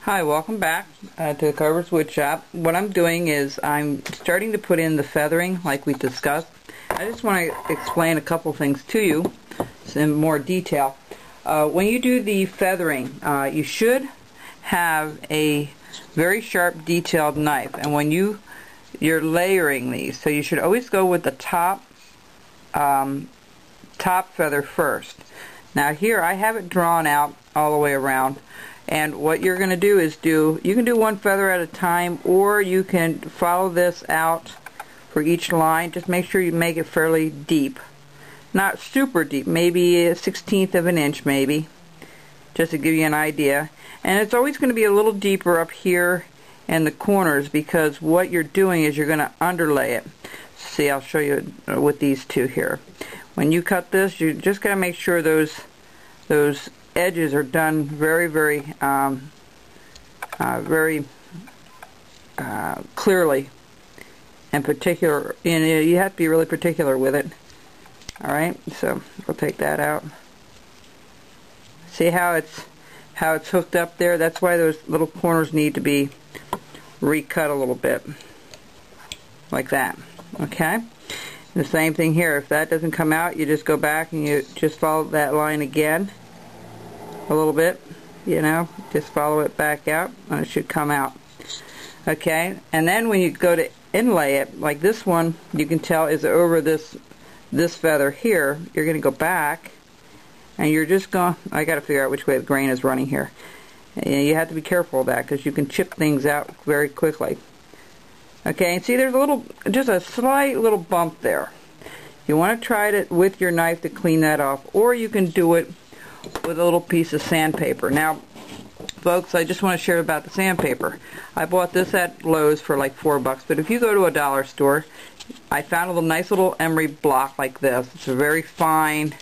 Hi, welcome back to the Carver's Wood Shop. What I'm doing is I'm starting to put in the feathering like we discussed. I just want to explain a couple things to you in more detail. When you do the feathering, you should have a very sharp detailed knife, and when you're layering these, so you should always go with the top feather first. Now here I have it drawn out all the way around. And what you're going to do is you can do one feather at a time, or you can follow this out for each line. Just make sure you make it fairly deep. Not super deep, maybe a 1/16 of an inch maybe, just to give you an idea. And it's always going to be a little deeper up here in the corners, because what you're doing is you're going to underlay it. See, I'll show you with these two here. When you cut this, you just got to make sure those edges are done very clearly and particular. You have to be really particular with it. Alright, so we'll take that out. See how it's hooked up there? That's why those little corners need to be recut a little bit, like that. Okay? The same thing here. If that doesn't come out, you just go back and you just follow that line again a little bit, just follow it back out and it should come out. Okay, and then when you go to inlay it, like this one, you can tell is over this feather here. You're going to go back and you're just going, I got to figure out which way the grain is running here. And you have to be careful of that, because you can chip things out very quickly. Okay, and see there's just a slight little bump there. You want to try it with your knife to clean that off, or you can do it with a little piece of sandpaper. Now, folks, I just want to share about the sandpaper. I bought this at Lowe's for like $4, but if you go to a dollar store, I found a nice little emery block like this. It's a very fine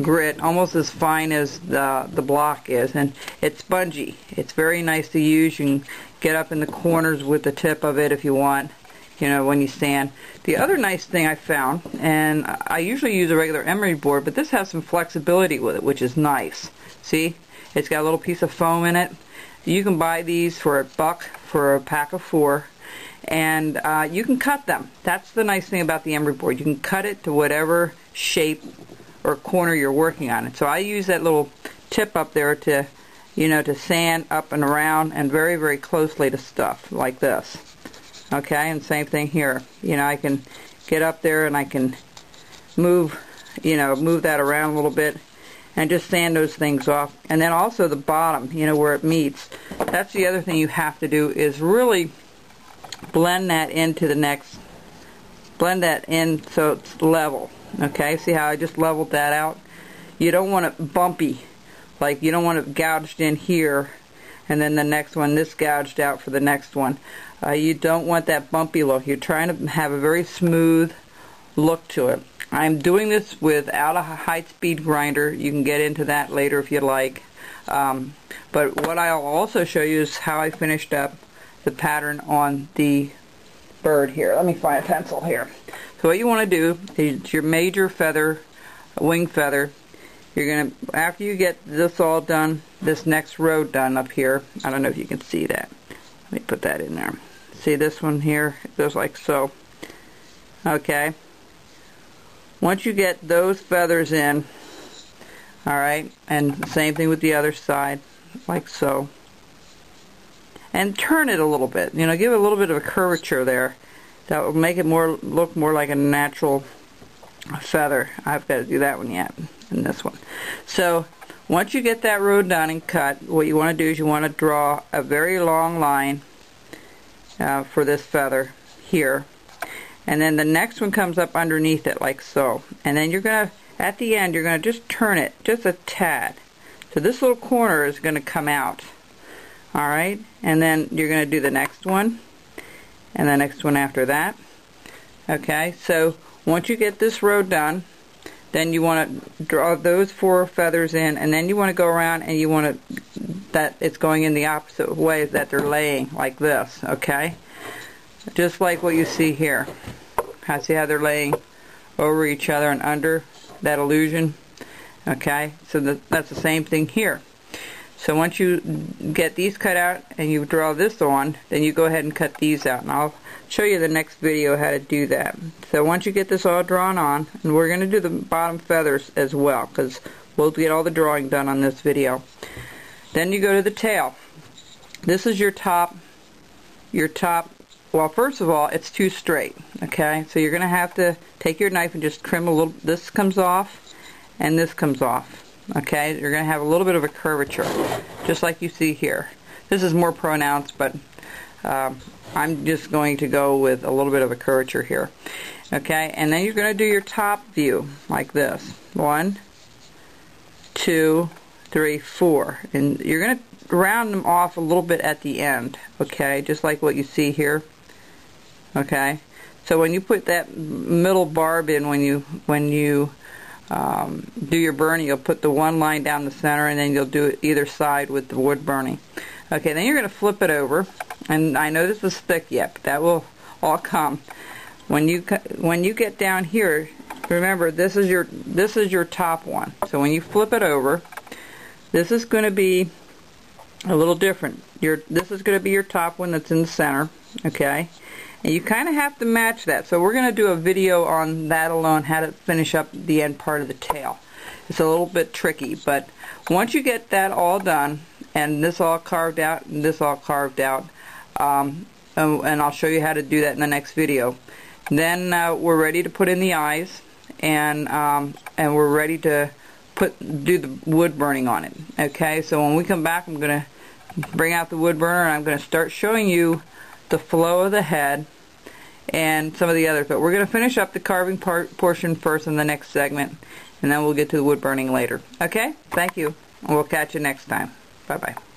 grit, almost as fine as the block is, and it's spongy. It's very nice to use. You can get up in the corners with the tip of it if you want, when you sand. The other nice thing I found, and I usually use a regular emery board, but this has some flexibility with it, which is nice. See? It's got a little piece of foam in it. You can buy these for $1 for a pack of 4, and you can cut them. That's the nice thing about the emery board. You can cut it to whatever shape or corner you're working on it. So I use that little tip up there to, to sand up and around and very, very closely to stuff like this. Okay, and same thing here. I can get up there and I can move that around a little bit and just sand those things off. And then also the bottom, where it meets. That's the other thing you have to do, is really blend that into the next, blend that in so it's level. Okay, see how I just leveled that out? You don't want it bumpy, like you don't want it gouged in here and then the next one this gouged out for the next one. You don't want that bumpy look. You're trying to have a very smooth look to it. I'm doing this without a high-speed grinder. You can get into that later if you like. But what I'll also show you is how I finished up the pattern on the bird here. Let me find a pencil here. So what you want to do is your major feather, wing feather, you're going to, after you get this all done, this next row done up here, I don't know if you can see that. Let me put that in there. See this one here? It goes like so. Okay. Once you get those feathers in, alright, and the same thing with the other side, like so. And turn it a little bit. Give it a little bit of a curvature there. That will make it look more like a natural feather. I've got to do that one yet, and this one. So once you get that row done and cut, what you want to do is you want to draw a very long line for this feather here, and then the next one comes up underneath it like so. And then you're going to, at the end, you're going to just turn it just a tad. So this little corner is going to come out. Alright, and then you're going to do the next one and the next one after that. Okay, so once you get this row done, then you want to draw those 4 feathers in, and then you want to go around and you want to, that it's going in the opposite way, that they're laying like this. Okay, just like what you see here. See how they're laying over each other and under that illusion? Okay, so that's the same thing here. So once you get these cut out and you draw this on, then you go ahead and cut these out, and I'll show you the next video how to do that. So once you get this all drawn on, and we're going to do the bottom feathers as well, because we'll get all the drawing done on this video. Then you go to the tail. This is your top. Well, first of all, it's too straight, okay? So you're going to have to take your knife and just trim a little. This comes off, and this comes off. Okay, you're going to have a little bit of a curvature, just like you see here. This is more pronounced, but I'm just going to go with a little bit of a curvature here. Okay, and then you're going to do your top view like this. 1, 2, 3, 4. And you're going to round them off a little bit at the end, okay, just like what you see here. Okay, so when you put that middle barb in, when you do your burning, you'll put the one line down the center, and then you'll do it either side with the wood burning. Okay, then you're going to flip it over, and I know this is thick yet, but that will all come when you get down here. Remember, this is your top one. So when you flip it over, this is going to be a little different. This is going to be your top one that's in the center. Okay. And you kind of have to match that. So we're going to do a video on that alone, how to finish up the end part of the tail. It's a little bit tricky, but once you get that all done, and this all carved out, and this all carved out, and I'll show you how to do that in the next video, then we're ready to put in the eyes, and we're ready to do the wood burning on it. Okay, so when we come back, I'm going to bring out the wood burner, and I'm going to start showing you the flow of the head and some of the others, but we're going to finish up the carving portion first in the next segment, and then we'll get to the wood burning later. Okay, thank you, and we'll catch you next time. Bye bye.